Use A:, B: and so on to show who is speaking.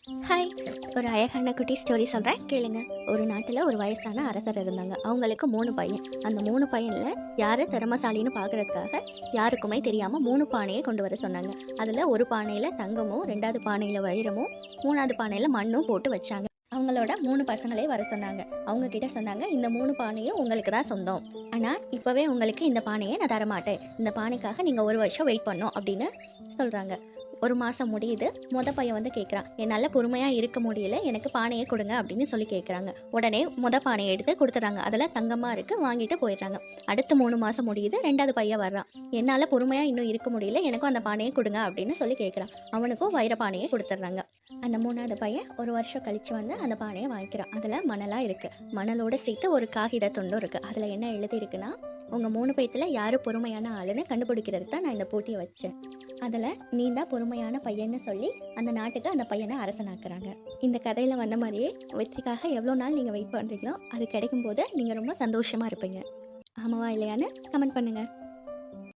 A: Hi. ஒரு அழகான குட்டி ஸ்டோரி சொல்கிறேன் கேளுங்க. ஒரு நாட்டில் ஒரு வயசான அரசர் இருந்தாங்க. அவங்களுக்கு 3 பையன். அந்த 3 பையனில் யார் திறமசாலின்னு பார்க்குறதுக்காக யாருக்குமே தெரியாமல் 3 பானையை கொண்டு வர சொன்னாங்க. அதில் ஒரு பானையில் தங்கமும், 2வது பானையில் வைரமும், 3வது பானையில் மண்ணும் போட்டு வச்சாங்க. அவங்களோட 3 பசங்களே வர சொன்னாங்க. அவங்க கிட்ட சொன்னாங்க, இந்த 3 பானையும் உங்களுக்கு தான் சொந்தம். ஆனால் இப்போவே உங்களுக்கு இந்த பானையை நான் தரமாட்டேன். இந்த பானைக்காக நீங்கள் 1 வருஷம் வெயிட் பண்ணணும் அப்படின்னு சொல்கிறாங்க. 1 மாதம் முடியுது. பையன் வந்து கேட்குறான், என்னால் பொறுமையாக இருக்க முடியல, எனக்கு பானையை கொடுங்க அப்படின்னு சொல்லி கேட்குறாங்க. உடனே பானையை எடுத்து கொடுத்துட்றாங்க. அதில் தங்கமாக இருக்குது, வாங்கிட்டு போயிடுறாங்க. அடுத்து 3 மாதம் முடியுது. 2வது பையன் வர்றான். என்னால் பொறுமையாக இன்னும் இருக்க முடியல, எனக்கும் அந்த பானையை கொடுங்க அப்படின்னு சொல்லி கேட்குறான். அவனுக்கும் வைர பானையை கொடுத்துட்றாங்க. அந்த 3வது பையன் 1 வருஷம் கழித்து வந்து அந்த பானையை வாங்கிக்கிறான். அதில் மணலாக இருக்குது. மணலோடு சேர்த்து ஒரு காகித துண்டும் இருக்குது. அதில் என்ன எழுதியிருக்குன்னா, உங்கள் 3 பேத்துல யார் பொறுமையான ஆளுன்னு கண்டுபிடிக்கிறதுக்கு தான் நான் இந்த போட்டியை வச்சேன். அதில் நீ தான் பொறுமையான பையன்னு சொல்லி அந்த நாட்டுக்கு அந்த பையனை அரசனாக்குறாங்க. இந்த கதையில் வந்த மாதிரியே வெற்றிக்காக எவ்வளோ நாள் நீங்கள் வெயிட் பண்ணுறீங்களோ அது கிடைக்கும்போது நீங்கள் ரொம்ப சந்தோஷமாக இருப்பீங்க. ஆமாவா இல்லையான்னு கமெண்ட் பண்ணுங்கள்.